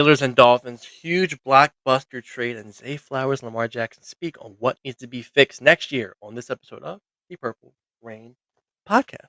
Steelers and Dolphins, huge blockbuster trade, and Zay Flowers and Lamar Jackson speak on what needs to be fixed next year on this episode of the Purple Rain Podcast.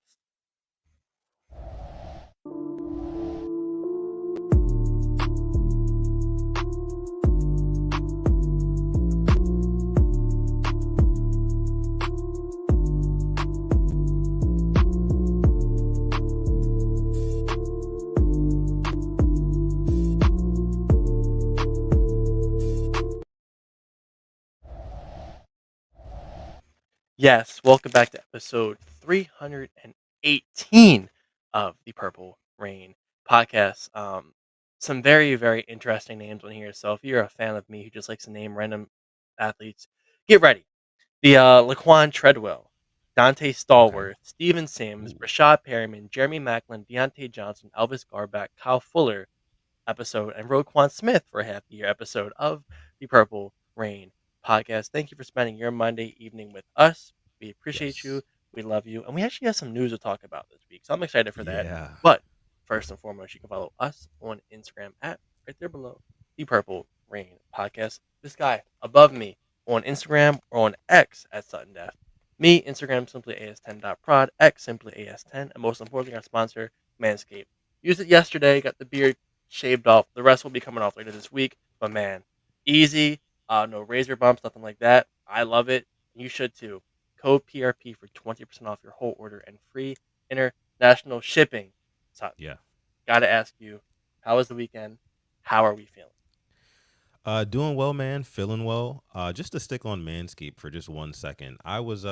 Yes, welcome back to episode 318 of the Purple Rain Podcast. Some very, very interesting names on here. So if you're a fan of me who just likes to name random athletes, get ready. The Laquan Treadwell, Dante Okay. Stallworth, Steven Sims, Ooh. Rashad Perryman, Jeremy Macklin, Deontay Johnson, Elvis Garback, Kyle Fuller episode, and Roquan Smith for a half year episode of the Purple Rain Podcast. Thank you for spending your Monday evening with us. We appreciate you. Yes. We love you. And we actually have some news to talk about this week. So I'm excited for that. Yeah. But first and foremost, you can follow us on Instagram at right there below the Purple Rain Podcast. This guy above me on Instagram or on X at Sutton Def. Me, Instagram simply as10.prod, X simply as10, and most importantly, our sponsor, Manscaped. Used it yesterday, got the beard shaved off. The rest will be coming off later this week. But man, easy, no razor bumps, nothing like that. I love it. You should too. Code PRP for 20% off your whole order and free international shipping. So, Yeah. gotta ask you, how was the weekend? How are we feeling? Doing well, man. Feeling well. Just to stick on Manscaped for just 1 second. I was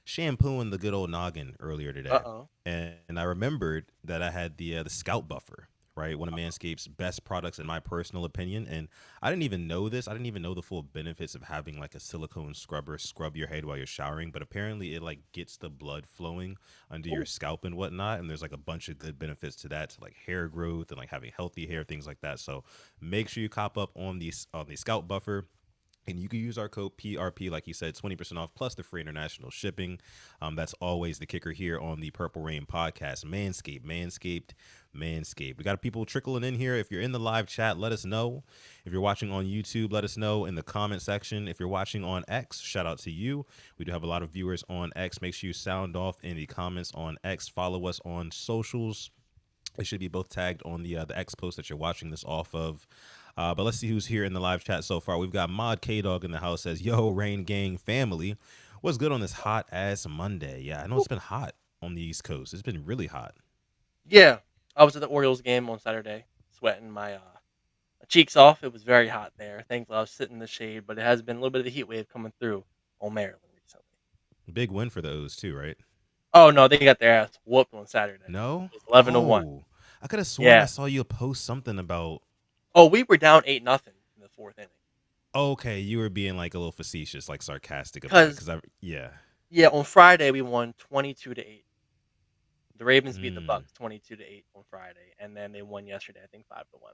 shampooing the good old noggin earlier Uh today, oh. and I remembered that I had the scalp buffer, right? One of Manscaped's best products in my personal opinion, and I didn't even know this. I didn't even know the full benefits of having like a silicone scrubber scrub your head while you're showering, but apparently it like gets the blood flowing under your Oh, scalp and whatnot, and there's like a bunch of good benefits to that, to like hair growth and like having healthy hair, things like that. So make sure you cop up on the scalp buffer. And you can use our code PRP, like you said, 20% off plus the free international shipping. That's always the kicker here on the Purple Rain podcast. Manscaped, Manscaped, Manscaped. We got people trickling in here. If you're in the live chat, let us know. If you're watching on YouTube, let us know in the comment section. If you're watching on X, shout out to you. We do have a lot of viewers on X. Make sure you sound off in the comments on X. Follow us on socials. It should be both tagged on the X post that you're watching this off of. But let's see who's here in the live chat so far. We've got Mod K Dog in the house, says, "Yo, Rain Gang family, what's good on this hot ass Monday?" Yeah, I know oh. it's been hot on the East Coast. It's been really hot. Yeah, I was at the Orioles game on Saturday, sweating my cheeks off. It was very hot there. Thankfully, I was sitting in the shade, but it has been a little bit of the heat wave coming through on Maryland recently. Big win for the O's too, right? Oh no, they got their ass whooped on Saturday. No? It was 11-1. Oh, I could have sworn I Yeah. saw you post something about. Oh, we were down 8-0 in the fourth inning. Okay, you were being like a little facetious, like sarcastic about it, Cause because yeah. yeah, on Friday we won 22-8. The Ravens beat the Mm, Bucks 22-8 on Friday, and then they won yesterday, I think 5-1.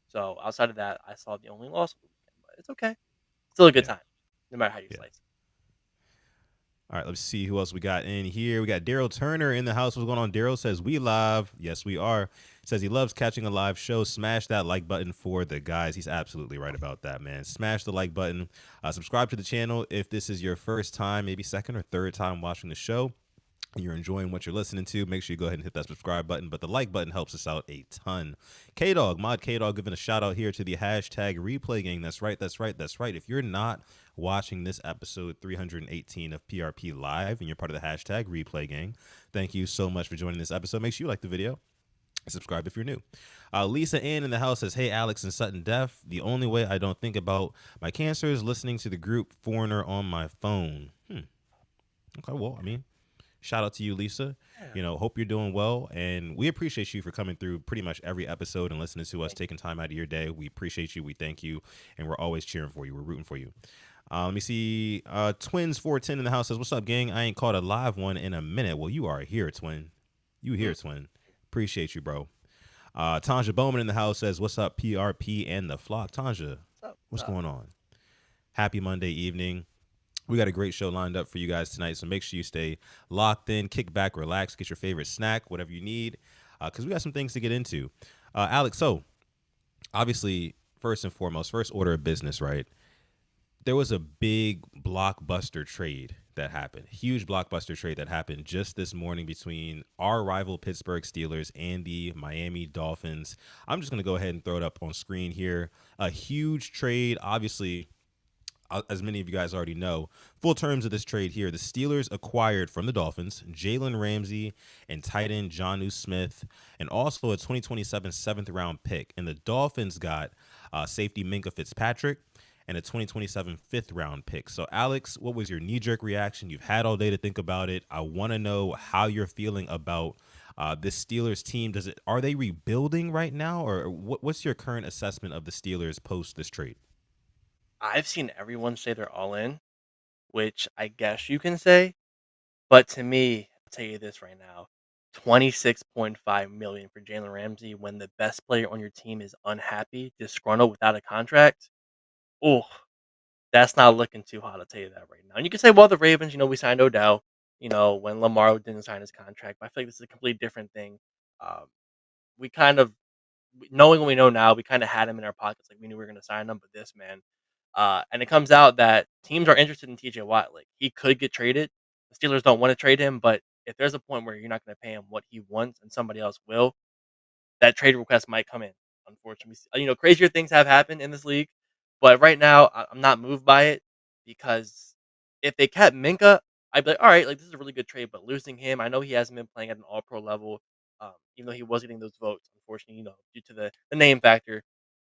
So outside of that, I saw the only loss of the weekend, but it's okay. Still a good yeah, time, no matter how you yeah. slice it. All right, let's see who else we got in here. We got Daryl Turner in the house. What's going on? Daryl says, "We live." Yes, we are. Says he loves catching a live show. Smash that like button for the guys. He's absolutely right about that, man. Smash the like button. Subscribe to the channel if this is your first time, maybe second or third time watching the show, and you're enjoying what you're listening to. Make sure you go ahead and hit that subscribe button. But the like button helps us out a ton. K Dog, Mod K Dog, giving a shout out here to the hashtag replay gang. That's right. That's right. That's right. If you're not watching this episode 318 of PRP Live and you're part of the hashtag replay gang, thank you so much for joining this episode. Make sure you like the video. Subscribe if you're new. Lisa Ann in the house says, "Hey, Alex and Sutton Def. The only way I don't think about my cancer is listening to the group Foreigner on my phone." Okay, well, I mean, shout out to you, Lisa. Yeah, Hope you're doing well. And we appreciate you for coming through pretty much every episode and listening to us, thank taking time out of your day. We appreciate you. We thank you. And we're always cheering for you. We're rooting for you. Let me see. Twins 410 in the house says, "What's up, gang? I ain't caught a live one in a minute." Well, you are here, Twin. You you. here, Twin. Appreciate you, bro. Tanja Bowman in the house says, "What's up, PRP and the flock?" Tanja, What's up? what's What's up? going on? Happy Monday evening. We got a great show lined up for you guys tonight, so make sure you stay locked in, kick back, relax, get your favorite snack, whatever you need, because we got some things to get into. Alex, so obviously, first and foremost, first order of business, right? There was a big blockbuster trade that happened. Huge blockbuster trade that happened just this morning between our rival Pittsburgh Steelers and the Miami Dolphins. I'm just going to go ahead and throw it up on screen here. A huge trade, obviously. As many of you guys already know, full terms of this trade here, the Steelers acquired from the Dolphins Jaylen Ramsey and tight end Jonnu Smith, and also a 2027 seventh round pick. And the Dolphins got safety Minkah Fitzpatrick and a 2027 fifth round pick. So, Alex, what was your knee jerk reaction? You've had all day to think about it. I want to know how you're feeling about this Steelers team. Are they rebuilding right now, or what's your current assessment of the Steelers post this trade? I've seen everyone say they're all in, which I guess you can say. But to me, I'll tell you this right now: 26.5 million for Jalen Ramsey when the best player on your team is unhappy, disgruntled, without a contract. Oh, that's not looking too hot. I'll tell you that right now. And you can say, well, the Ravens, we signed Odell. When Lamar didn't sign his contract, but I feel like this is a completely different thing. Um, we kind of knowing what we know now, we kind of had him in our pockets, like we knew we were going to sign him. But this man, and it comes out that teams are interested in TJ Watt. Like he could get traded. The Steelers don't want to trade him, but if there's a point where you're not going to pay him what he wants and somebody else will, that trade request might come in. Unfortunately, crazier things have happened in this league, but right now I'm not moved by it because if they kept Minka, I'd be like, all right, like this is a really good trade. But losing him, I know he hasn't been playing at an All Pro level, even though he was getting those votes. Unfortunately, due to the name factor,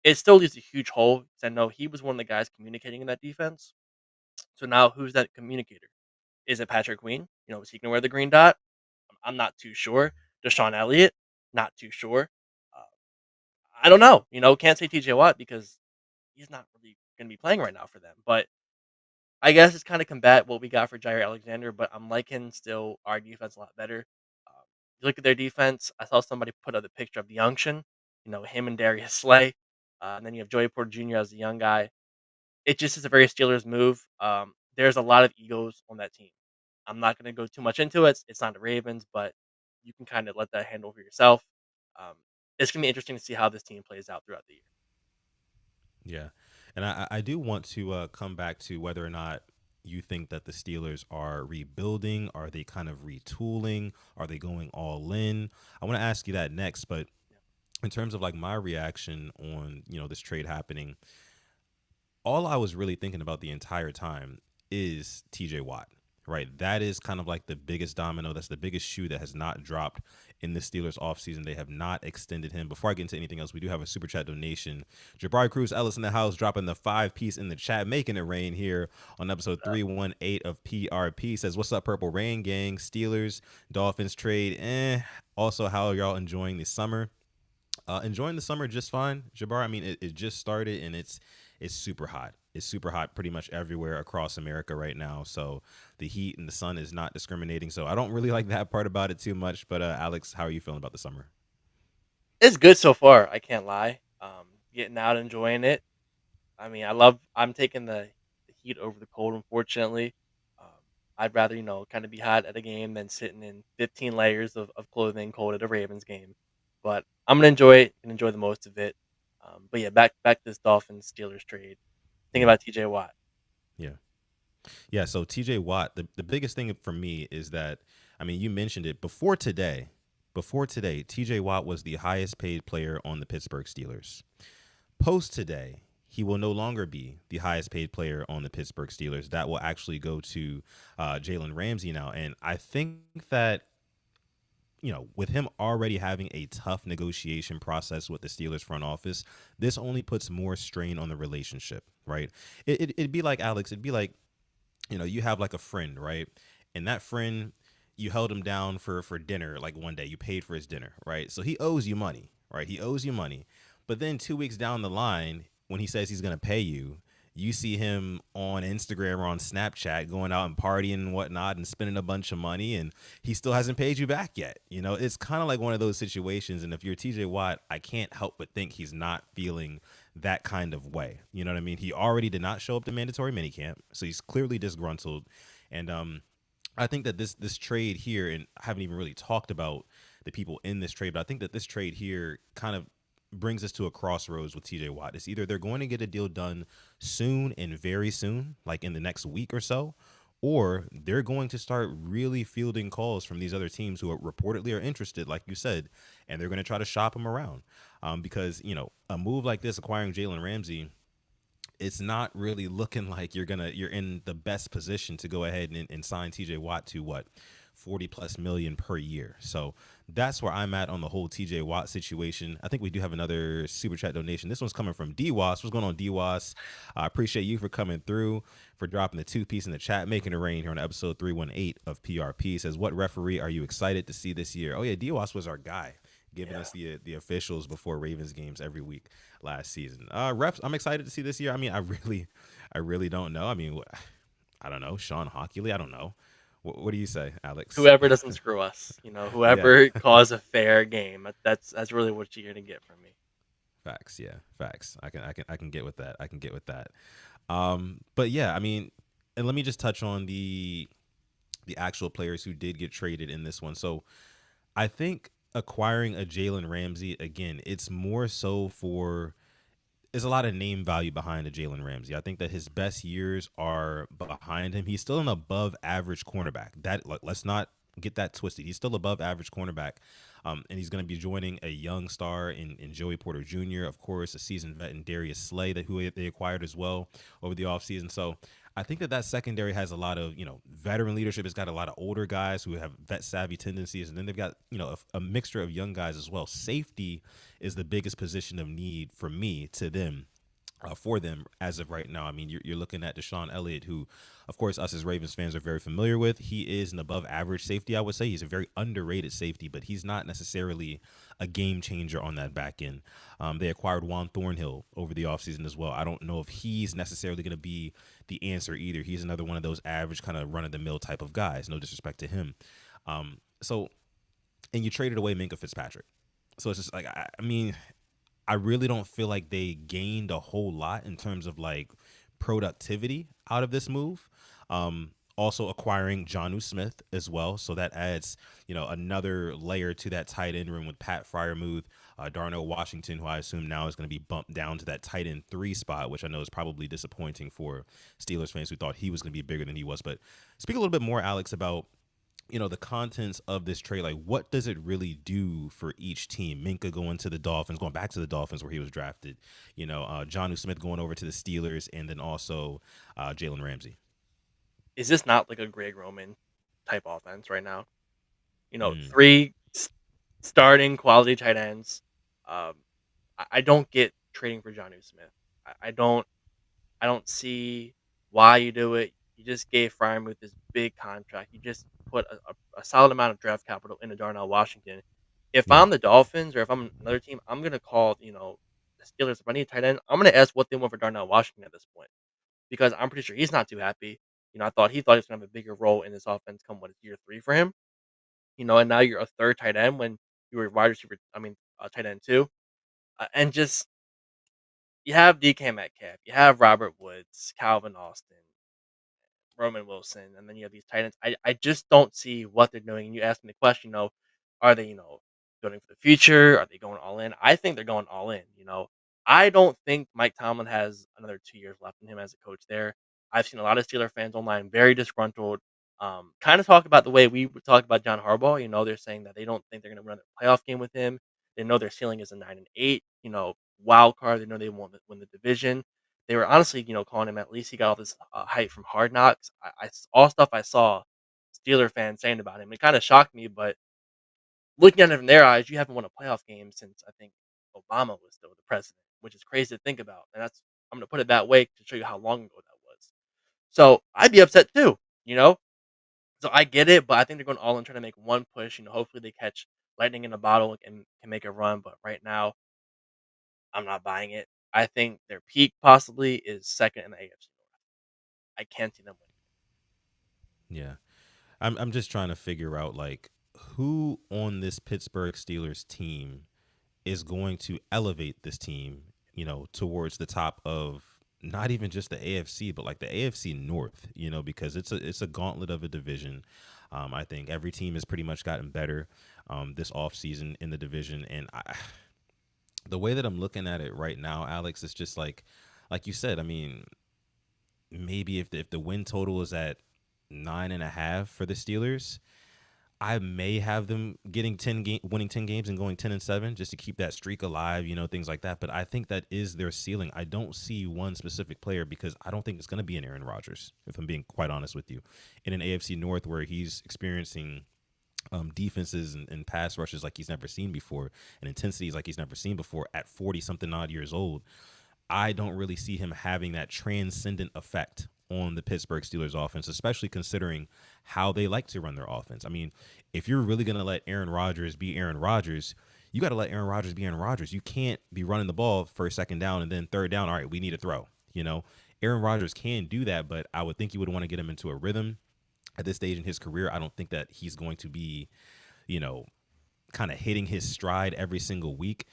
it still leaves a huge hole. Because I know he was one of the guys communicating in that defense. So now, who's that communicator? Is it Patrick Queen? Is he going to wear the green dot? I'm not too sure. Deshaun Elliott, not too sure. Uh, I don't know. Can't say TJ Watt because he's not really going to be playing right now for them. But I guess it's kind of combat what we got for Jair Alexander. But I'm liking still our defense a lot better. You look at their defense. I saw somebody put up the picture of the Youngtion. Him and Darius Slay, and then you have Joey Porter Jr. as the young guy. It just is a very Steelers move. There's a lot of egos on that team. I'm not going to go too much into it. It's not the Ravens, but you can kind of let that handle for yourself. Um, it's going to be interesting to see how this team plays out throughout the year. Yeah. And I do want to come back to whether or not you think that the Steelers are rebuilding. Are they kind of retooling? Are they going all in? I want to ask you that next. But in terms of like my reaction on, this trade happening, all I was really thinking about the entire time is TJ Watt, right? That is kind of like the biggest domino. That's the biggest shoe that has not dropped in the Steelers offseason. They have not extended him. Before I get into anything else, we do have a super chat donation. Jabari Cruz Ellis in the house dropping the 5-piece in the chat, making it rain here on episode 318 of PRP. Says, what's up, Purple Rain Gang? Steelers, Dolphins trade. Also, how are y'all enjoying the summer? Enjoying the summer just fine, Jabbar. I mean, it just started and it's super hot. It's super hot pretty much everywhere across America right now. So the heat and the sun is not discriminating. So I don't really like that part about it too much. But Alex, how are you feeling about the summer? It's good so far. I can't lie. Getting out, enjoying it. I mean, I'm taking the heat over the cold. Unfortunately, um, I'd rather kind of be hot at a game than sitting in 15 layers of clothing cold at a Ravens game. But I'm gonna enjoy it and enjoy the most of it. But yeah, back to this Dolphins Steelers trade. Thinking Yeah, about TJ Watt. yeah, yeah. So TJ Watt, the biggest thing for me is that, I mean, you mentioned it before today. Before today, TJ Watt was the highest paid player on the Pittsburgh Steelers. Post today, he will no longer be the highest paid player on the Pittsburgh Steelers. That will actually go to Jaylen Ramsey now. And I think that, with him already having a tough negotiation process with the Steelers front office, this only puts more strain on the relationship, right? It'd be like, Alex, it'd be like, you have like a friend, right? And that friend, you held him down for dinner like one day. You paid for his dinner, right? So he owes you money, right? He owes you money. But then 2 weeks down the line, when he says he's going to pay you, you see him on Instagram or on Snapchat going out and partying and whatnot and spending a bunch of money, and he still hasn't paid you back yet. It's kind of like one of those situations. And if you're TJ Watt, I can't help but think he's not feeling that kind of way. You know what I mean? He already did not show up to mandatory minicamp, so he's clearly disgruntled. And I think that this trade here, and I haven't even really talked about the people in this trade, but I think that this trade here kind of brings us to a crossroads with TJ Watt. It's either they're going to get a deal done soon and very soon, like in the next week or so, or they're going to start really fielding calls from these other teams who are reportedly are interested, like you said, and they're going to try to shop him around. Because, a move like this, acquiring Jaylen Ramsey, it's not really looking like you're in the best position to go ahead and sign TJ Watt to what, 40 plus million per year. So that's where I'm at on the whole TJ Watt situation. I think we do have another super chat donation. This one's coming from DWAS. What's going on, DWAS? I appreciate you for coming through, for dropping the 2-piece in the chat, making it rain here on episode 318 of PRP. Says, what referee are you excited to see this year? Oh yeah, DWAS was our guy, giving us the officials before Ravens games every week last season. Refs, I'm excited to see this year. I mean, I really don't know. I mean, I don't know. Sean Hockley, I don't know. What do you say, Alex? Whoever doesn't screw us, Yeah, whoever calls a fair game, that's really what you're gonna get from me. facts. Yeah, facts. I can get with that. I can get with that. But yeah, I mean, and let me just touch on the actual players who did get traded in this one. So I think acquiring a Jaylen Ramsey, again, it's more so for, there's a lot of name value behind a Jaylen Ramsey. I think that his best years are behind him. He's still an above average cornerback. Let's not get that twisted. He's still above average cornerback. And he's going to be joining a young star in Joey Porter Jr., of course, a seasoned vet in Darius Slay, who they acquired as well over the offseason. So I think that secondary has a lot of, veteran leadership. It's got a lot of older guys who have vet savvy tendencies. And then they've got, a mixture of young guys as well. Safety is the biggest position of need for me to them. For them as of right now. I mean, you're looking at Deshaun Elliott, who, of course, us as Ravens fans are very familiar with. He is an above average safety, I would say. He's a very underrated safety, but he's not necessarily a game changer on that back end. They acquired Juan Thornhill over the offseason as well. I don't know if he's necessarily going to be the answer either. He's another one of those average kind of run-of-the-mill type of guys. No disrespect to him. So, and you traded away Minkah Fitzpatrick. So it's just like, I mean, I really don't feel like they gained a whole lot in terms of like productivity out of this move. Also acquiring Jonnu Smith as well. So that adds, another layer to that tight end room with Pat Freiermuth, Darnell Washington, who I assume now is going to be bumped down to that tight end 3 spot, which I know is probably disappointing for Steelers fans who thought he was going to be bigger than he was. But speak a little bit more, Alex, about the contents of this trade. Like, what does it really do for each team? Minkah going to the Dolphins, going back to the Dolphins where he was drafted, Jonnu Smith going over to the Steelers, and then also Jaylen Ramsey. Is this not like a Greg Roman type offense right now? Mm, Three starting quality tight ends. Um, I don't get trading for Jonnu Smith. I don't see why you do it. You just gave Freiermuth this big contract. You just put a solid amount of draft capital into Darnell Washington. If yeah, I'm the Dolphins or if I'm another team, I'm gonna call the Steelers. If I need a tight end, I'm gonna ask what they want for Darnell Washington at this point because I'm pretty sure he's not too happy. I thought he was gonna have a bigger role in this offense come what year 3 for him. And now you're a third tight end when you were wide receiver. I mean, tight end too, and just you have DK Metcalf, you have Robert Woods, Calvin Austin, Roman Wilson, and then you have these tight ends. I just don't see what they're doing. And you ask me the question, are they, building for the future? Are they going all in? I think they're going all in. I don't think Mike Tomlin has another 2 years left in him as a coach there. I've seen a lot of Steeler fans online very disgruntled. Kind of talk about the way we would talk about John Harbaugh. They're saying that they don't think they're going to run a playoff game with him. They know their ceiling is a 9-8. Wild card. They know they won't win the division. They were honestly, calling him, at least he got all this hype from Hard Knocks. All stuff I saw Steeler fans saying about him. It kind of shocked me, but looking at it from their eyes, you haven't won a playoff game since I think Obama was still the president, which is crazy to think about. And I'm going to put it that way to show you how long ago that was. So I'd be upset too, you know? So I get it, but I think they're going all in trying to make one push. Hopefully they catch lightning in a bottle and can make a run. But right now, I'm not buying it. I think their peak possibly is second in the AFC North. I can't see them winning. yeah. I'm just trying to figure out like who on this Pittsburgh Steelers team is going to elevate this team, towards the top of not even just the AFC, but like the AFC North, because it's a gauntlet of a division. I think every team has pretty much gotten better this offseason in the division, and the way that I'm looking at it right now, Alex, is just like you said. I mean, maybe if the win total is at 9.5 for the Steelers, I may have them getting winning 10 games and going 10-7 just to keep that streak alive, things like that. But I think that is their ceiling. I don't see one specific player because I don't think it's going to be an Aaron Rodgers, if I'm being quite honest with you, in an AFC North where he's experiencing defenses and pass rushes like he's never seen before and intensities like he's never seen before at 40 something odd years old. I don't really see him having that transcendent effect on the Pittsburgh Steelers offense, especially considering how they like to run their offense. I mean, if you're really going to let Aaron Rodgers be Aaron Rodgers, you got to let Aaron Rodgers be Aaron Rodgers. You can't be running the ball first, second down, and then third down. All right, we need a throw. Aaron Rodgers can do that, but I would think you would want to get him into a rhythm at this stage in his career. I don't think that he's going to be, you know, kind of hitting his stride every single week.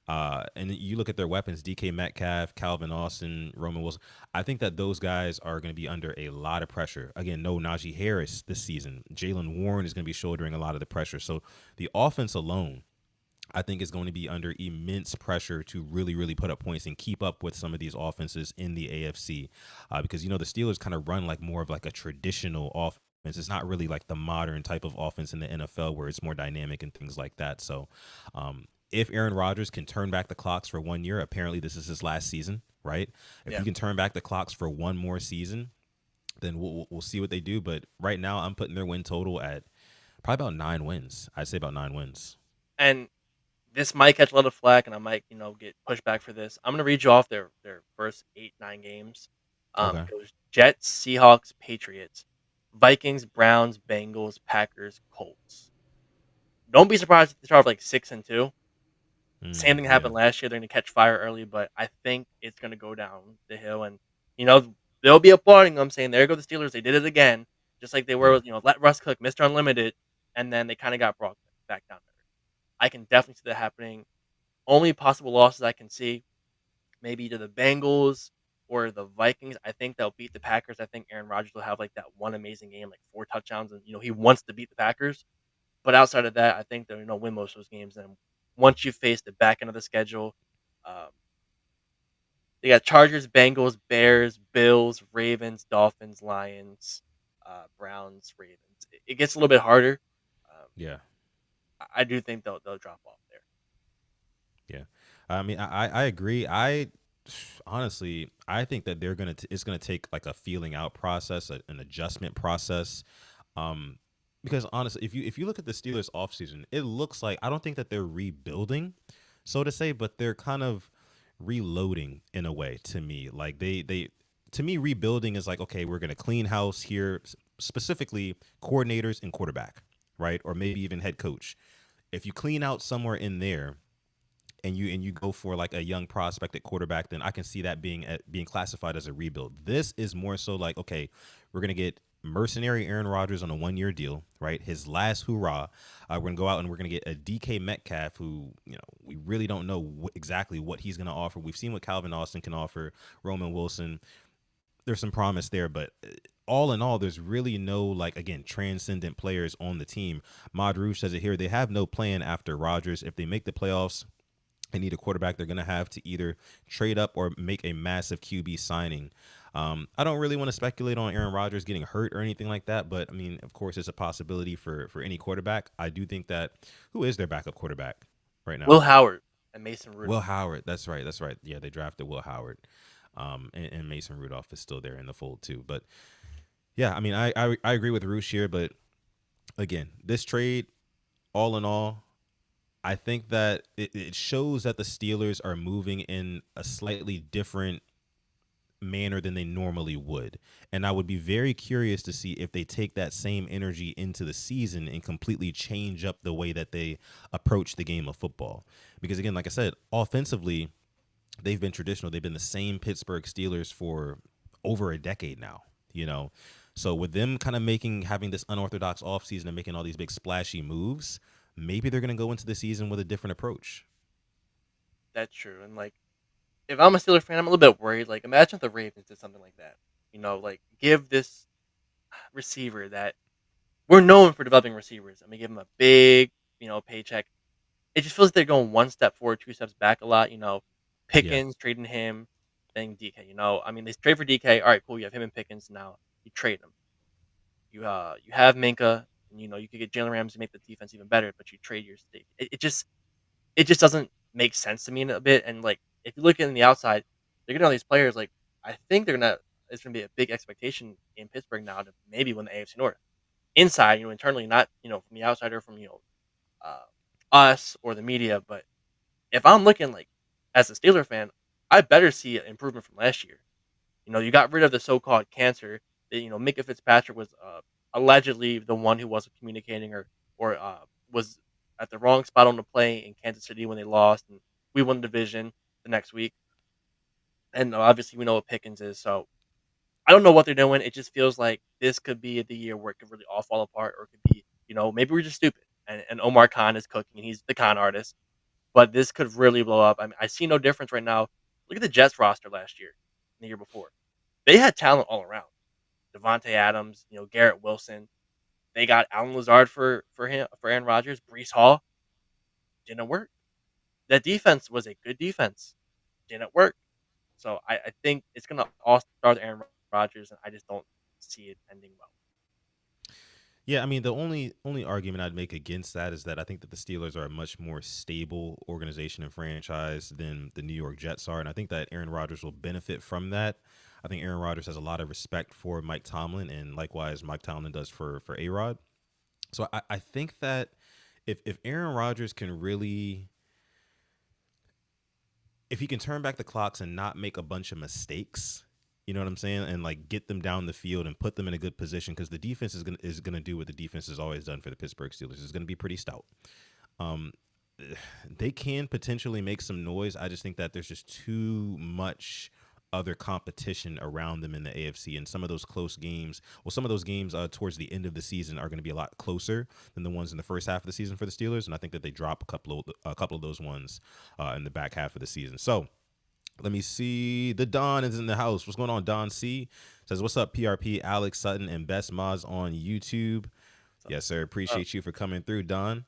And you look at their weapons: DK Metcalf, Calvin Austin, Roman Wilson. I think that those guys are going to be under a lot of pressure. Again, no Najee Harris this season. Jaylen Warren is going to be shouldering a lot of the pressure. So the offense alone, I think, is going to be under immense pressure to really, really put up points and keep up with some of these offenses in the AFC. Because, the Steelers kind of run like more of like a traditional offense. It's not really like the modern type of offense in the NFL where it's more dynamic and things like that. So if Aaron Rodgers can turn back the clocks for 1 year, apparently this is his last season, right? If Yeah. he can turn back the clocks for one more season, then we'll see what they do. But right now, I'm putting their win total at probably about 9 wins. I'd say about 9 wins. And this might catch a lot of flack, and I might, get pushed back for this. I'm gonna read you off their first 8, 9 games. Okay. It was Jets, Seahawks, Patriots, Vikings, Browns, Bengals, Packers, Colts. Don't be surprised if they start off like 6-2. Same thing Yeah. happened last year. They're gonna catch fire early, but I think it's gonna go down the hill, and you know they'll be applauding them, saying, "There go the Steelers. They did it again," just like they were Yeah. with let Russ cook, Mister Unlimited, and then they kind of got brought back down there. I can definitely see that happening. Only possible losses I can see, maybe to the Bengals or the Vikings. I think they'll beat the Packers. I think Aaron Rodgers will have like that one amazing game, like 4 touchdowns, and he wants to beat the Packers. But outside of that, I think they'll win most of those games. And once you face the back end of the schedule, um, they got Chargers, Bengals, Bears, Bills, Ravens, Dolphins, Lions, Browns, Ravens. It gets a little bit harder. Um, Yeah. I do think they'll drop off there. Yeah. I mean, I agree. I honestly, I think that it's gonna take like a feeling out process, an adjustment process. Um, because honestly, if you look at the Steelers offseason, it looks like I don't think that they're rebuilding, so to say, but they're kind of reloading in a way to me. Like they to me, rebuilding is like, okay, we're gonna clean house here, specifically coordinators and quarterback, right? Or maybe even head coach. If you clean out somewhere in there and you go for like a young prospect at quarterback, then I can see that being classified as a rebuild. This is more so like, okay, we're gonna get mercenary Aaron Rodgers on a 1 year deal, right? His last hurrah. We're gonna go out and we're gonna get a DK Metcalf, who we really don't know exactly what he's gonna offer. We've seen what Calvin Austin can offer, Roman Wilson. There's some promise there, but all in all, there's really no, like, again, transcendent players on the team. Madru says it here. They have no plan after Rodgers. If they make the playoffs, they need a quarterback. They're going to have to either trade up or make a massive QB signing. I don't really want to speculate on Aaron Rodgers getting hurt or anything like that, but I mean, of course, it's a possibility for any quarterback. I do think that who is their backup quarterback right now? Will Howard and Mason Will Rudolph. Howard. That's right. That's right. Yeah, they drafted Will Howard, and Mason Rudolph is still there in the fold too. But yeah, I mean, I agree with Roosh here, but again, this trade, all in all, I think that it shows that the Steelers are moving in a slightly different manner than they normally would. And I would be very curious to see if they take that same energy into the season and completely change up the way that they approach the game of football. Because again, like I said, offensively, they've been traditional. They've been the same Pittsburgh Steelers for over a decade now, you know. So with them kind of having this unorthodox offseason and making all these big splashy moves, maybe they're going to go into the season with a different approach. That's true. And like, if I'm a Steelers fan, I'm a little bit worried. Like, imagine if the Ravens did something like that. Like give this receiver that we're known for developing receivers. I mean, give him a big, paycheck. it just feels like they're going one step forward, two steps back a lot. Yeah. Pickens trading him, then DK. I mean, they trade for DK. All right, cool. You have him and Pickens now. You trade him. You have Minkah, and you could get Jaylen Ramsey to make the defense even better, but you trade your state. It just doesn't make sense to me in a bit. And like if you look in the outside, they're getting all these players. Like I think they're gonna. It's gonna be a big expectation in Pittsburgh now to maybe win the AFC North. Inside, internally, not from the outsider, from uh, us or the media. But if I'm looking like as a Steeler fan, I better see an improvement from last year. You got rid of the so-called cancer. Minkah Fitzpatrick was allegedly the one who wasn't communicating or was at the wrong spot on the play in Kansas City when they lost, and we won the division the next week. And obviously, we know what Pickens is. So I don't know what they're doing. It just feels like this could be the year where it could really all fall apart, or it could be, maybe we're just stupid. And Omar Khan is cooking, and he's the con artist. But this could really blow up. I mean, I see no difference right now. Look at the Jets roster last year, and the year before. They had talent all around. Devontae Adams, Garrett Wilson. They got Alan Lazard for Aaron Rodgers. Brees Hall didn't work. That defense was a good defense. Didn't work. So I think it's gonna all start with Aaron Rodgers, and I just don't see it ending well. Yeah, I mean the only argument I'd make against that is that I think that the Steelers are a much more stable organization and franchise than the New York Jets are, and I think that Aaron Rodgers will benefit from that. I think Aaron Rodgers has a lot of respect for Mike Tomlin, and likewise Mike Tomlin does for A Rod. So I think that if Aaron Rodgers can really, if he can turn back the clocks and not make a bunch of mistakes, you know what I'm saying, and like get them down the field and put them in a good position, because the defense is gonna do what the defense has always done for the Pittsburgh Steelers. It's gonna be pretty stout. Um, they can potentially make some noise. I just think that there's just too much other competition around them in the AFC, and some of those close games. Well, some of those games towards the end of the season are going to be a lot closer than the ones in the first half of the season for the Steelers, and I think that they drop a couple of those ones in the back half of the season. So let me see. The Don is in the house. What's going on, Don C? Says, what's up, PRP, Alex Sutton, and Best Moz on YouTube? So, Yes, sir. uh, Appreciate you for coming through, Don.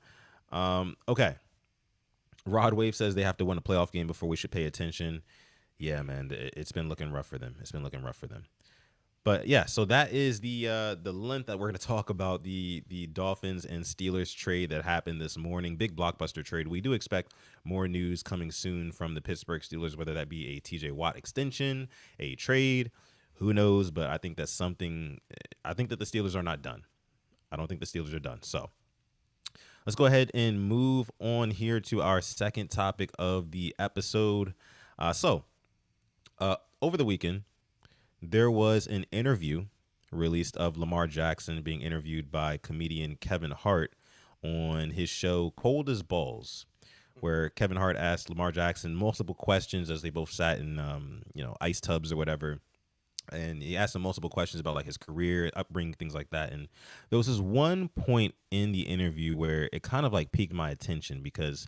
Okay. Rod Wave says they have to win a playoff game before we should pay attention. Yeah, man, it's been looking rough for them. It's been looking rough for them. But yeah, so that is the length that we're going to talk about the Dolphins and Steelers trade that happened this morning. Big blockbuster trade. We do expect more news coming soon from the Pittsburgh Steelers, whether that be a TJ Watt extension, a trade, who knows? But I think that's something. I think that the Steelers are not done. I don't think the Steelers are done. So let's go ahead and move on here to our second topic of the episode. Over the weekend, there was an interview released of Lamar Jackson being interviewed by comedian Kevin Hart on his show Cold as Balls, where Kevin Hart asked Lamar Jackson multiple questions as they both sat in ice tubs or whatever. And he asked him multiple questions about like his career, upbringing, things like that. And there was this one point in the interview where it kind of like piqued my attention, because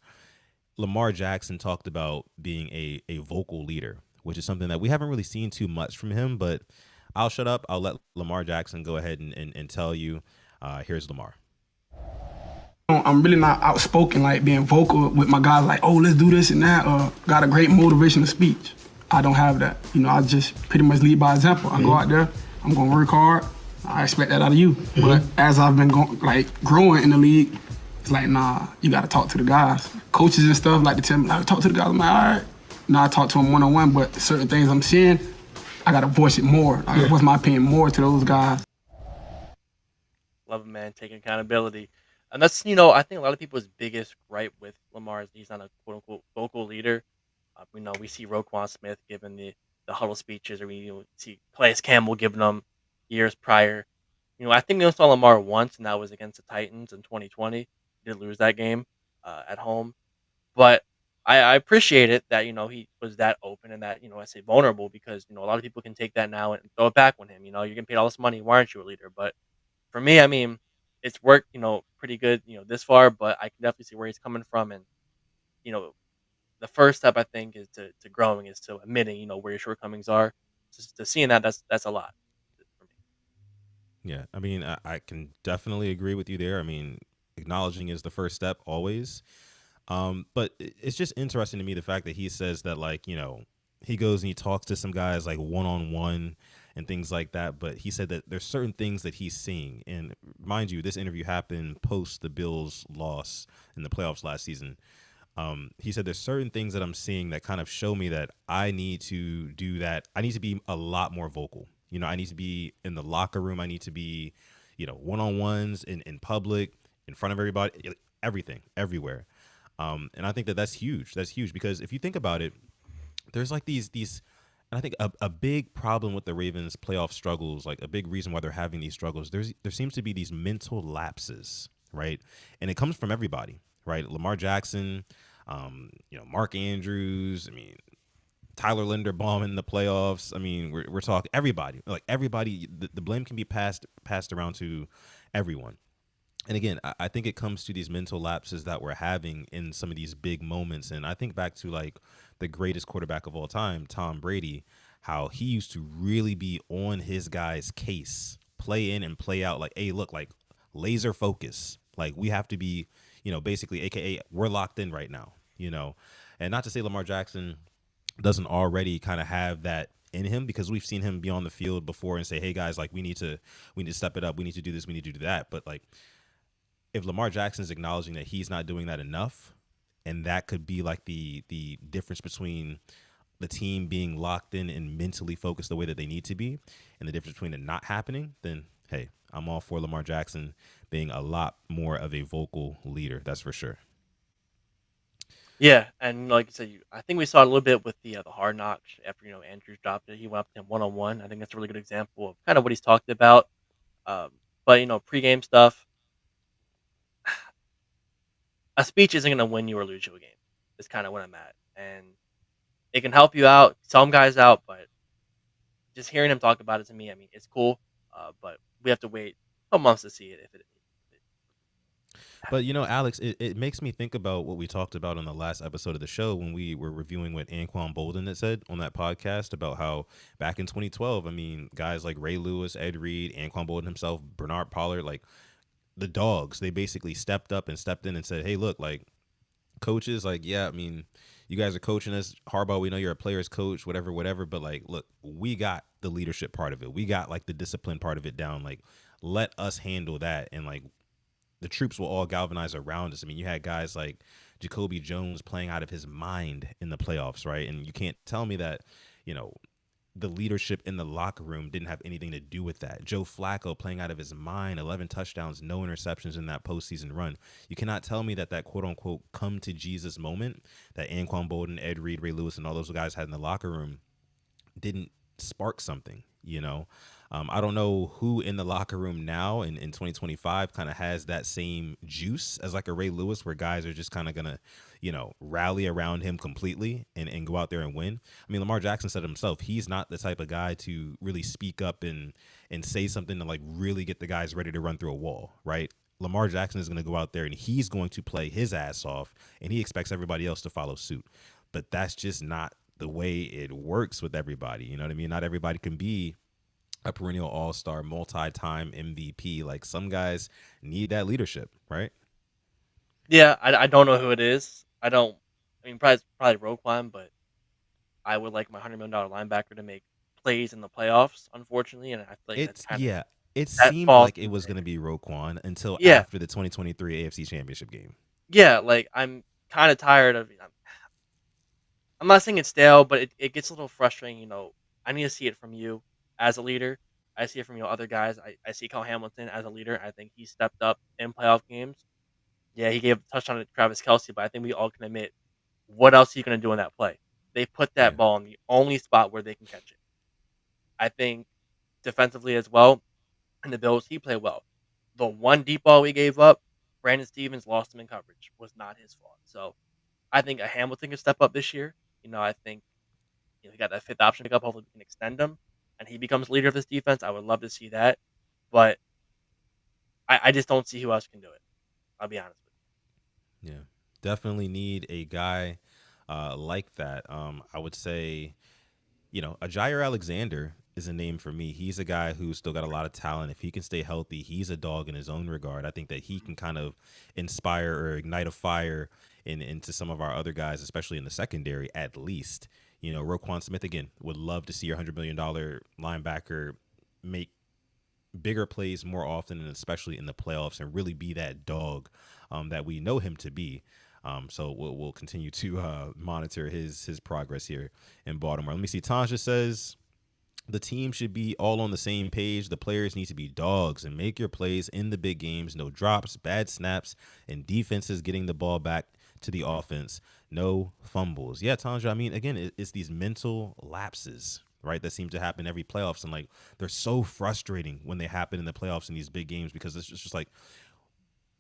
Lamar Jackson talked about being a vocal leader, which is something that we haven't really seen too much from him. But I'll shut up. I'll let Lamar Jackson go ahead and tell you. Here's Lamar. I'm really not outspoken, like being vocal with my guys, like, oh, let's do this and that, or got a great motivational speech. I don't have that. I just pretty much lead by example. I go out there, I'm going to work hard. I expect that out of you. But as I've been growing in the league, it's like, nah, you got to talk to the guys. Coaches and stuff like to tell me, like, talk to the guys. I'm like, all right. Now I talk to them one-on-one, but certain things I'm seeing, I got to voice it more. I gotta voice my opinion more to those guys. Love a man taking accountability. And that's, I think a lot of people's biggest gripe with Lamar is he's not a quote unquote vocal leader. We see Roquan Smith giving the huddle speeches, or we see Calais Campbell giving them years prior. I think we only saw Lamar once, and that was against the Titans in 2020. He did lose that game at home. But I appreciate it that, he was that open and that, I say vulnerable, because, a lot of people can take that now and throw it back on him. You're getting paid all this money. Why aren't you a leader? But for me, I mean, it's worked, pretty good, this far, but I can definitely see where he's coming from. And, you know, the first step I think is to growing, is to admitting, where your shortcomings are. Just to seeing that's a lot for me. Yeah, I mean, I can definitely agree with you there. I mean, acknowledging is the first step always. But it's just interesting to me the fact that he says that, like, he goes and he talks to some guys like one on one and things like that. But he said that there's certain things that he's seeing. And mind you, this interview happened post the Bills' loss in the playoffs last season. He said there's certain things that I'm seeing that kind of show me that I need to do that. I need to be a lot more vocal. I need to be in the locker room. I need to be, one-on-ones in public, in front of everybody, everything, everywhere. And I think that that's huge. That's huge because if you think about it, there's like these, and I think a big problem with the Ravens' playoff struggles, like a big reason why they're having these struggles, there seems to be these mental lapses, right? And it comes from everybody, right? Lamar Jackson, Mark Andrews. I mean, Tyler Linderbaum in the playoffs. I mean, we're talking everybody. Like everybody, the blame can be passed around to everyone. And again, I think it comes to these mental lapses that we're having in some of these big moments. And I think back to like the greatest quarterback of all time, Tom Brady, how he used to really be on his guy's case, play in and play out like, hey, look, like laser focus. Like we have to be, basically, AKA, we're locked in right now, And not to say Lamar Jackson doesn't already kind of have that in him, because we've seen him be on the field before and say, hey guys, like we need to step it up. We need to do this. We need to do that. But like, if Lamar Jackson is acknowledging that he's not doing that enough, and that could be like the difference between the team being locked in and mentally focused the way that they need to be, and the difference between it not happening, then hey, I'm all for Lamar Jackson being a lot more of a vocal leader. That's for sure. Yeah, and like you said, I think we saw it a little bit with the Hard Knocks after Andrews dropped it. He went up to him one on one. I think that's a really good example of kind of what he's talked about. Um, but pregame stuff, a speech isn't going to win you or lose you a game. Is kind of what I'm at, and it can help you out, some guys out, but just hearing him talk about it to me, I mean, it's cool. But we have to wait a months to see it if it. But Alex, it makes me think about what we talked about on the last episode of the show when we were reviewing what Anquan Bolden had said on that podcast about how back in 2012, I mean, guys like Ray Lewis, Ed Reed, Anquan Bolden himself, Bernard Pollard, like the dogs, they basically stepped up and stepped in and said, hey, look, like coaches, like, yeah, I mean, you guys are coaching us. Harbaugh, we know you're a player's coach, whatever. But like, look, we got the leadership part of it. We got like the discipline part of it down. Like, let us handle that. And like, the troops will all galvanize around us. I mean, you had guys like Jacoby Jones playing out of his mind in the playoffs, right? And you can't tell me that, the leadership in the locker room didn't have anything to do with that. Joe Flacco playing out of his mind, 11 touchdowns, no interceptions in that postseason run. You cannot tell me that quote-unquote come to Jesus moment that Anquan Bolden, Ed Reed, Ray Lewis, and all those guys had in the locker room didn't spark something, I don't know who in the locker room now in 2025 kind of has that same juice as like a Ray Lewis, where guys are just kind of going to, rally around him completely and go out there and win. I mean, Lamar Jackson said himself, he's not the type of guy to really speak up and say something to like really get the guys ready to run through a wall, right? Lamar Jackson is going to go out there and he's going to play his ass off, and he expects everybody else to follow suit. But that's just not the way it works with everybody. You know what I mean? Not everybody can be a perennial all-star, multi-time MVP. Like some guys need that leadership, right? Yeah, I don't know who it is. I don't. I mean, probably Roquan, but I would like my $100 million linebacker to make plays in the playoffs. Unfortunately, and I feel like that's It's kind of yeah. It that seemed falls. like it was going to be Roquan until Yeah, after the 2023 AFC Championship game. yeah. Like I'm kind of tired of. I'm not saying it's stale, but it gets a little frustrating. I need to see it from you as a leader. I see it from other guys. I see Kyle Hamilton as a leader. I think he stepped up in playoff games. Yeah, he gave a touchdown to Travis Kelce, but I think we all can admit what else are you going to do in that play? They put Yeah. that ball in the only spot where they can catch it. I think defensively as well, in the Bills, he played well. The one deep ball we gave up, Brandon Stevens lost him in coverage. Was not his fault. So I think a Hamilton can step up this year. I think he got that fifth option pick up. Hopefully we can extend him and he becomes leader of this defense. I would love to see that. But I just don't see who else can do it. I'll be honest with Yeah. Definitely need a guy like that. I would say, a Jair Alexander is a name for me. He's a guy who's still got a lot of talent. If he can stay healthy, he's a dog in his own regard. I think that he can kind of inspire or ignite a fire into some of our other guys, especially in the secondary, at least. You know, Roquan Smith, again, would love to see your $100 million linebacker make bigger plays more often, and especially in the playoffs, and really be that dog that we know him to be. So we'll continue to monitor his progress here in Baltimore. Let me see. Tanja says the team should be all on the same page. The players need to be dogs and make your plays in the big games. No drops, bad snaps, and defenses getting the ball back to the offense. No fumbles. Yeah, Tanja, I mean, again, it's these mental lapses, right, that seem to happen every playoffs. And, like, they're so frustrating when they happen in the playoffs in these big games, because it's just like,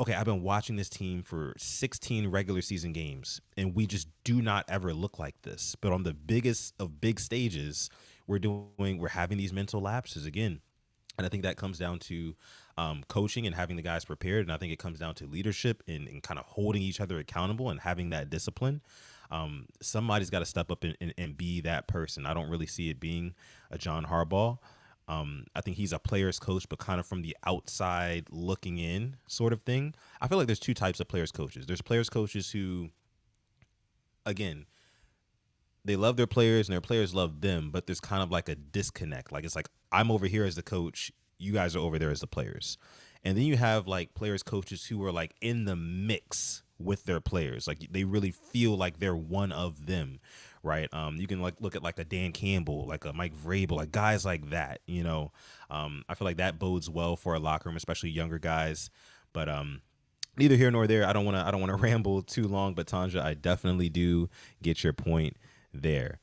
okay, I've been watching this team for 16 regular season games, and we just do not ever look like this. But on the biggest of big stages, we're having these mental lapses again. And I think that comes down to coaching and having the guys prepared. And I think it comes down to leadership and kind of holding each other accountable and having that discipline. Somebody's got to step up and be that person. I don't really see it being a John Harbaugh. I think he's a player's coach, but kind of from the outside looking in sort of thing. I feel like there's two types of players coaches. There's players coaches who, again, they love their players and their players love them, but there's kind of like a disconnect. Like, it's like, I'm over here as the coach, you guys are over there as the players. And then you have like players coaches who are like in the mix with their players. Like, they really feel like they're one of them, right? You can like look at like a Dan Campbell, like a Mike Vrabel, like guys like that, you know. I feel like that bodes well for a locker room, especially younger guys. But neither here nor there. I don't want to ramble too long, but Tanja, I definitely do get your point there.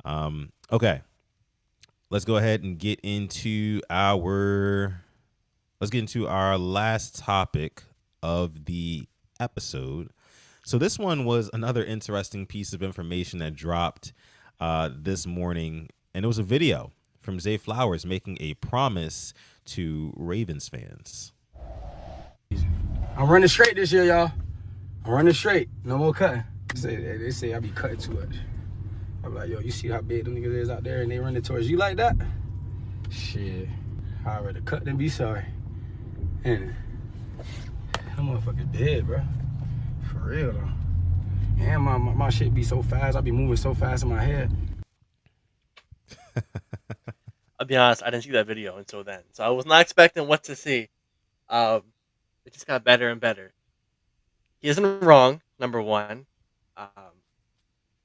Okay, let's go ahead and get into our last topic of the episode. So this one was another interesting piece of information that dropped this morning, and it was a video from Zay Flowers making a promise to Ravens fans. I'm running straight this year, y'all. I'm running straight. No more cutting. They say I be cutting too much. I'm like, yo, you see how big them niggas is out there and they running towards you like that? Shit. I'd rather cut than be sorry. And that motherfucker's dead, bro. For real, though. And my shit be so fast. I be moving so fast in my head. I'll be honest, I didn't see that video until then. So I was not expecting what to see. It just got better and better. He isn't wrong, number one.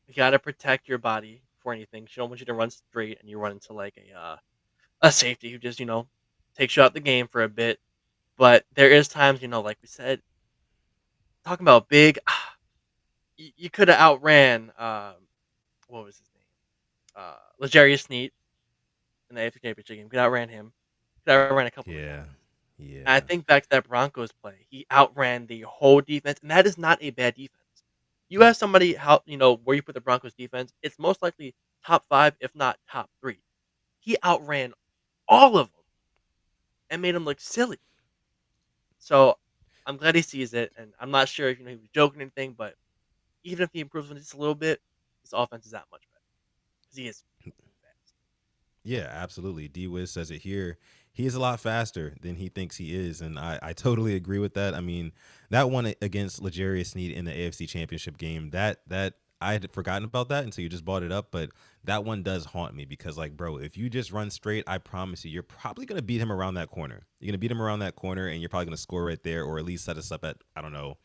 You gotta protect your body for anything. She don't want you to run straight and you run into like a safety who just, takes you out the game for a bit. But there is times, like we said, talking about big, you could have outran, what was his name? L'Jarius Sneed in the AFC Championship game. You could have outran him. You could have outran a couple of guys. Yeah. And I think back to that Broncos play. He outran the whole defense, and that is not a bad defense. You have somebody, where you put the Broncos defense, it's most likely top 5, if not top 3. He outran all of them and made them look silly. So I'm glad he sees it, and I'm not sure if he was joking or anything, but even if he improves on just a little bit, his offense is that much better because he is fast. Yeah, absolutely. D-Wiz says it here. He is a lot faster than he thinks he is, and I totally agree with that. I mean, that one against L'Jarius Sneed in the AFC Championship game, that I had forgotten about that until you just brought it up, but that one does haunt me because, like, bro, if you just run straight, I promise you, you're probably going to beat him around that corner. You're going to beat him around that corner, and you're probably going to score right there, or at least set us up at, I don't know,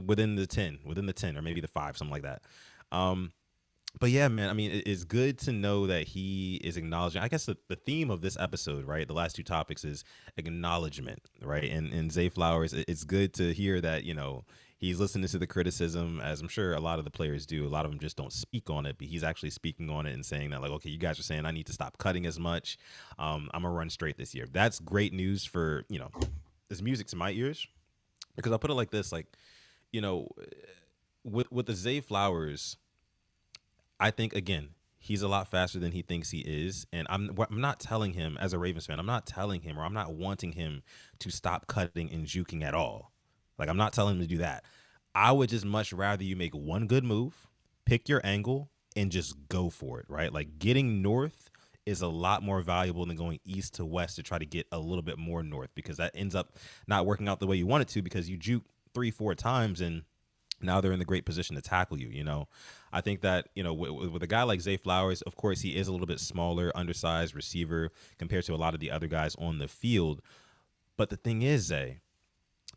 within the 10, or maybe the 5, something like that. But yeah, man, I mean, it's good to know that he is acknowledging. I guess the theme of this episode, right, the last 2 topics is acknowledgement, right? And Zay Flowers, it's good to hear that, he's listening to the criticism, as I'm sure a lot of the players do. A lot of them just don't speak on it, but he's actually speaking on it and saying that, like, okay, you guys are saying I need to stop cutting as much. I'm going to run straight this year. That's great news for, this music to my ears, because I'll put it like this, like, with the Zay Flowers, I think, again, he's a lot faster than he thinks he is. And I'm not telling him, as a Ravens fan, I'm not telling him, or I'm not wanting him to stop cutting and juking at all. Like, I'm not telling him to do that. I would just much rather you make one good move, pick your angle, and just go for it, right? Like, getting north is a lot more valuable than going east to west to try to get a little bit more north, because that ends up not working out the way you want it to, because you juke 3-4 times and now they're in the great position to tackle you. I think that with a guy like Zay Flowers, of course he is a little bit smaller, undersized receiver compared to a lot of the other guys on the field. But the thing is, Zay,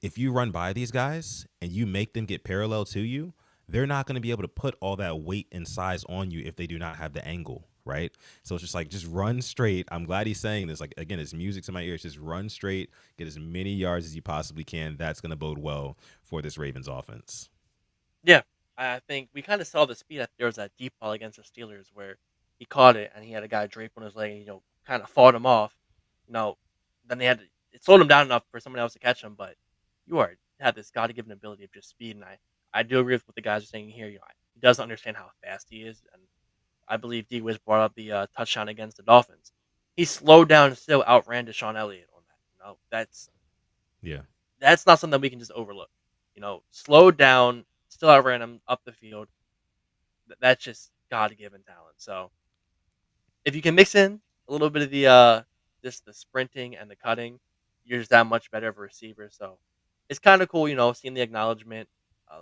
if you run by these guys and you make them get parallel to you, they're not going to be able to put all that weight and size on you if they do not have the angle, right? So it's just like, just run straight. I'm glad he's saying this. Like, again, it's music to my ears. Just run straight, get as many yards as you possibly can. That's going to bode well for this Ravens offense. Yeah, I think we kind of saw the speed. There was that deep ball against the Steelers where he caught it and he had a guy drape on his leg and, kind of fought him off. You know, then it slowed him down enough for someone else to catch him. But have this God given ability of just speed. And I do agree with what the guys are saying here. He doesn't understand how fast he is. And I believe D Wiz brought up the touchdown against the Dolphins. He slowed down and still outran Deshaun Elliott on that. Yeah. That's not something we can just overlook. Slowed down, still outran him up the field. That's just God given talent. So if you can mix in a little bit of the sprinting and the cutting, you're just that much better of a receiver. So it's kind of cool, seeing the acknowledgement.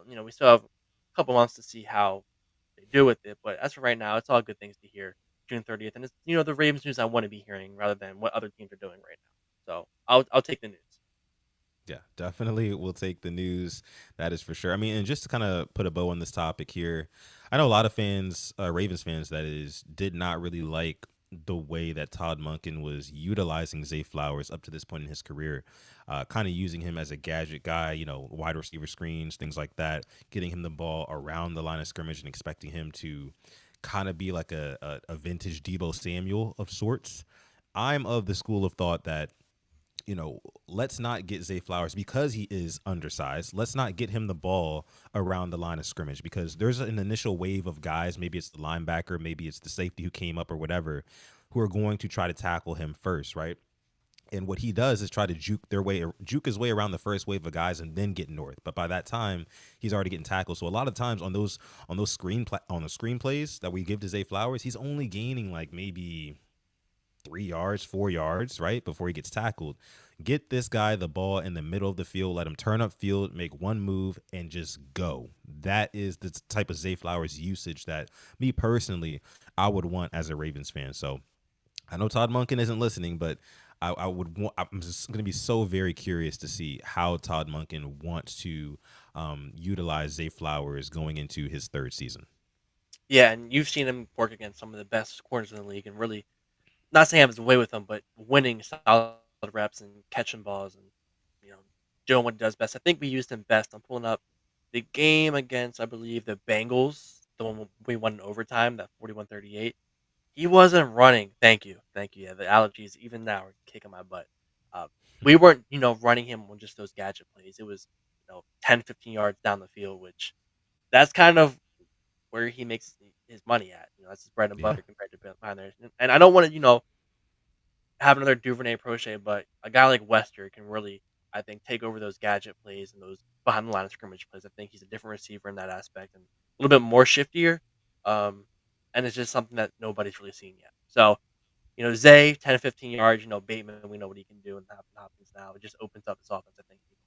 We still have a couple months to see how they do with it, but as for right now, it's all good things to hear. June 30th, and it's the Ravens news I want to be hearing rather than what other teams are doing right now. So I'll take the news. Yeah, definitely will take the news. That is for sure. I mean, and just to kind of put a bow on this topic here, I know a lot of fans, Ravens fans, that is, did not really like the way that Todd Monken was utilizing Zay Flowers up to this point in his career, kind of using him as a gadget guy, wide receiver screens, things like that, getting him the ball around the line of scrimmage and expecting him to kind of be like a vintage Debo Samuel of sorts. I'm of the school of thought that let's not get Zay Flowers because he is undersized. Let's not get him the ball around the line of scrimmage because there's an initial wave of guys. Maybe it's the linebacker, maybe it's the safety who came up or whatever, who are going to try to tackle him first, right? And what he does is try to juke his way around the first wave of guys and then get north. But by that time, he's already getting tackled. So a lot of times on those screen plays that we give to Zay Flowers, he's only gaining like maybe 3 yards, 4 yards, right, before he gets tackled. Get this guy the ball in the middle of the field, let him turn up field, make one move, and just go. That is the type of Zay Flowers usage that me personally, I would want as a Ravens fan. So I know Todd Monken isn't listening, but I'm just going to be so very curious to see how Todd Monken wants to utilize Zay Flowers going into his third season. Yeah, and you've seen him work against some of the best corners in the league and really not saying have his way with them, but winning solid reps and catching balls and you know doing what he does best. I think we used him best. I'm pulling up the game against I believe the Bengals, the one we won in overtime, that 41-38. He wasn't running. Thank you. Yeah, the allergies even now are kicking my butt. We weren't running him on just those gadget plays. It was 10, 15 yards down the field, which that's kind of where he makes his money at. That's his bread and Yeah. butter compared to behind there. And I don't want to have another Duvernay Prochet, but a guy like Wester can really, I think, take over those gadget plays and those behind the line of scrimmage plays. I think he's a different receiver in that aspect and a little bit more shiftier. Um, and it's just something that nobody's really seen yet. So, Zay, 10 to 15 yards, Bateman, we know what he can do, and Hopkins now. It just opens up his offense, I think, even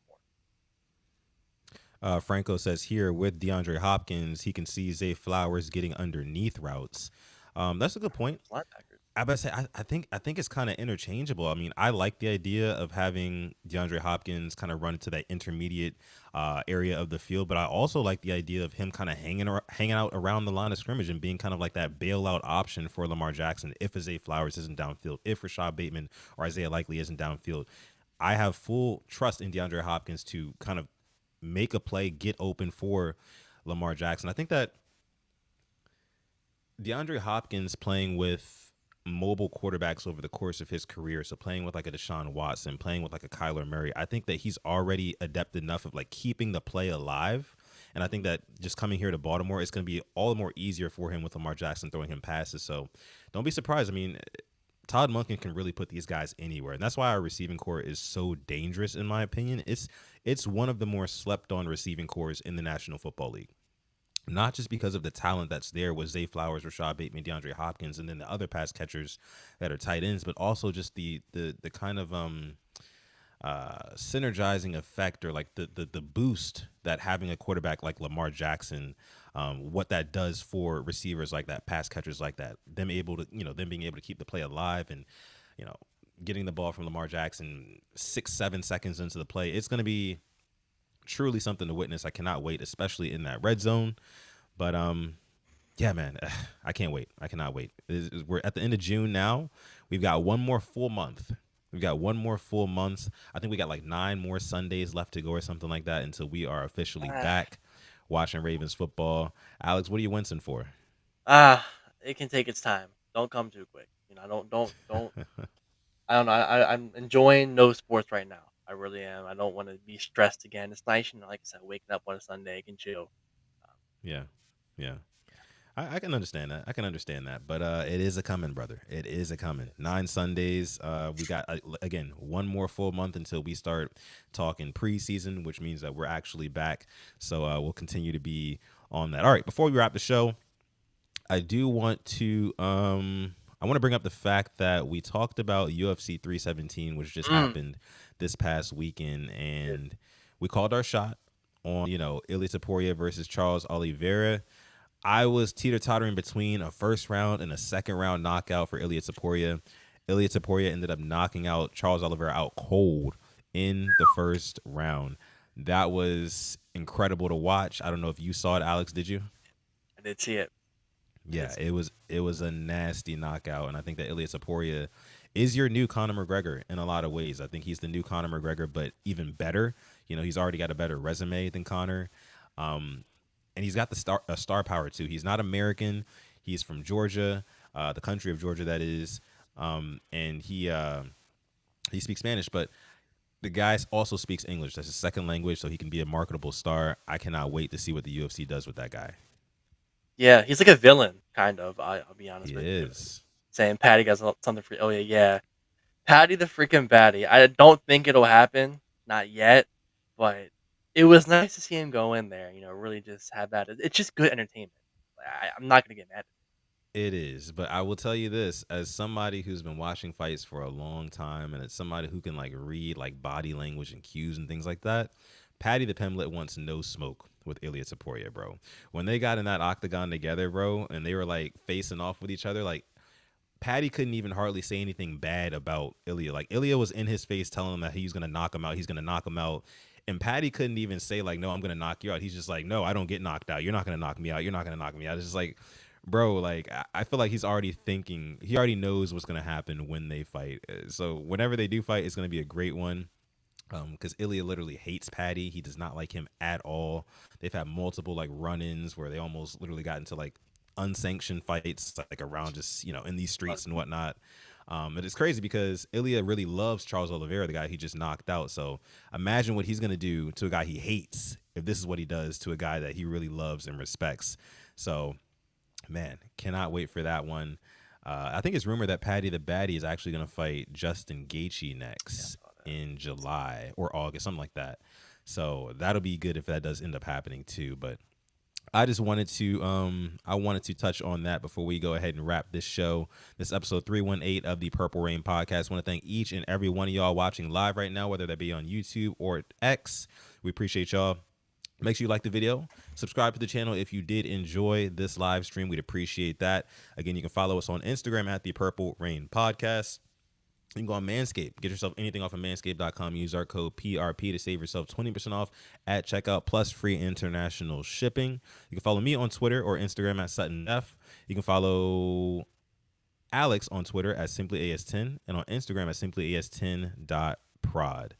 more. Franco says here with DeAndre Hopkins, he can see Zay Flowers getting underneath routes. That's a good point. Linebackers. I about to say I think it's kind of interchangeable. I mean, I like the idea of having DeAndre Hopkins kind of run into that intermediate area of the field, but I also like the idea of him kind of hanging out around the line of scrimmage and being kind of like that bailout option for Lamar Jackson if Zay Flowers isn't downfield, if Rashad Bateman or Isaiah Likely isn't downfield. I have full trust in DeAndre Hopkins to kind of make a play, get open for Lamar Jackson. I think that DeAndre Hopkins playing with mobile quarterbacks over the course of his career, so playing with like a Deshaun Watson, playing with like a Kyler Murray, I think that he's already adept enough of like keeping the play alive. And I think that just coming here to Baltimore, it's going to be all the more easier for him with Lamar Jackson throwing him passes. So don't be surprised. I mean, Todd Monken can really put these guys anywhere. And that's why our receiving core is so dangerous, in my opinion. It's one of the more slept on receiving cores in the National Football League. Not just because of the talent that's there with Zay Flowers, Rashad Bateman, DeAndre Hopkins, and then the other pass catchers that are tight ends, but also just the kind of synergizing effect, or like the boost that having a quarterback like Lamar Jackson, what that does for receivers like that, pass catchers like that, them being able to keep the play alive, and you know getting the ball from Lamar Jackson 6-7 seconds into the play. It's going to be truly something to witness. I cannot wait, especially in that red zone. But yeah, man, I can't wait. I cannot wait. We're at the end of June now. We've got one more full month. I think we got like 9 more Sundays left to go or something like that until we are officially back watching Ravens football. Alex, what are you wincing for? It can take its time. Don't come too quick. Don't. I don't know. I'm enjoying no sports right now. I really am. I don't want to be stressed again. It's nice, like I said, waking up on a Sunday, I can chill. Um, Yeah, yeah. I can understand that. But it is a coming, brother. It is a coming. 9 Sundays. We got again one more full month until we start talking preseason, which means that we're actually back. So we'll continue to be on that. All right. Before we wrap the show, I do want to bring up the fact that we talked about UFC 317, which just happened this past weekend, and we called our shot on Ilia Topuria versus Charles Oliveira. I was teeter-tottering between a first round and a second round knockout for Ilia Topuria. Ilia Topuria ended up knocking out Charles Oliveira out cold in the first round. That was incredible to watch. I don't know if you saw it, Alex. Did you? I did see it. Yeah, it was a nasty knockout, and I think that Ilia Topuria is your new Conor McGregor in a lot of ways. I think he's the new Conor McGregor, but even better. He's already got a better resume than Conor. And he's got the star power too. He's not American. He's from Georgia, the country of Georgia, that is. And he speaks Spanish, but the guy also speaks English. That's his second language, so he can be a marketable star. I cannot wait to see what the UFC does with that guy. Yeah, he's like a villain, kind of. I'll be honest He with is. you. Saying Patty got something for you. Oh, yeah. Patty the freaking baddie. I don't think it'll happen. Not yet. But it was nice to see him go in there, really just have that. It's just good entertainment. I'm not going to get mad at it. It is, but I will tell you this, as somebody who's been watching fights for a long time, and as somebody who can like read like body language and cues and things like that, Patty the Pimlet wants no smoke with Ilia Topuria, bro. When they got in that octagon together, bro, and they were like facing off with each other, like Patty couldn't even hardly say anything bad about Ilia. Like Ilia was in his face telling him that he's gonna knock him out. He's gonna knock him out. And Patty couldn't even say like, no, I'm gonna knock you out. He's just like, no, I don't get knocked out. You're not gonna knock me out. You're not gonna knock me out. It's just like, bro, like I feel like he's already thinking. He already knows what's gonna happen when they fight. So whenever they do fight, it's gonna be a great one. Because Ilia literally hates Patty. He does not like him at all. They've had multiple like run-ins where they almost literally got into like unsanctioned fights like around just in these streets and whatnot. But it's crazy because Ilia really loves Charles Oliveira, the guy he just knocked out. So imagine what he's gonna do to a guy he hates if this is what he does to a guy that he really loves and respects. So man, cannot wait for that one. I think it's rumored that Patty the Baddie is actually gonna fight Justin Gaethje next in July or August, something like that. So that'll be good if that does end up happening too. But I just wanted to touch on that before we go ahead and wrap this show. This episode 318 of the Purple Rain podcast. I want to thank each and every one of y'all watching live right now, whether that be on YouTube or X. We appreciate y'all. Make sure you like the video. Subscribe to the channel if you did enjoy this live stream. We'd appreciate that. Again, you can follow us on Instagram at the Purple Rain podcast. You can go on Manscaped. Get yourself anything off of manscaped.com. Use our code PRP to save yourself 20% off at checkout plus free international shipping. You can follow me on Twitter or Instagram at Sutton F. You can follow Alex on Twitter at SimplyAS10 and on Instagram at simplyas10.prod.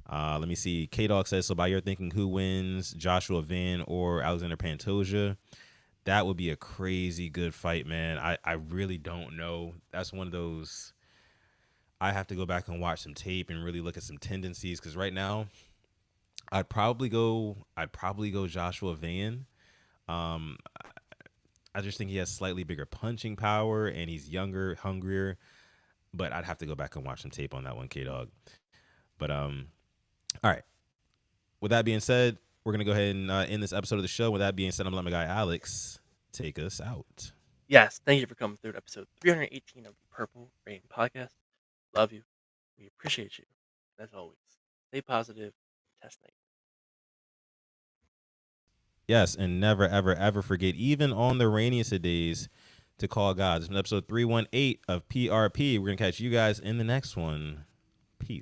Let me see. K-Dog says, so by your thinking, who wins, Joshua Van or Alexander Pantoja? That would be a crazy good fight, man. I really don't know. That's one of those... I have to go back and watch some tape and really look at some tendencies because right now I'd probably go Joshua Van. I just think he has slightly bigger punching power and he's younger, hungrier. But I'd have to go back and watch some tape on that one, K-Dog. But all right. With that being said, we're gonna go ahead and end this episode of the show. With that being said, I'm gonna let my guy Alex take us out. Yes, thank you for coming through to episode 318 of the Purple Rain podcast. Love you. We appreciate you. As always, stay positive, test negative. Yes, and never, ever, ever forget, even on the rainiest of days, to call God. This is episode 318 of PRP. We're going to catch you guys in the next one. Peace.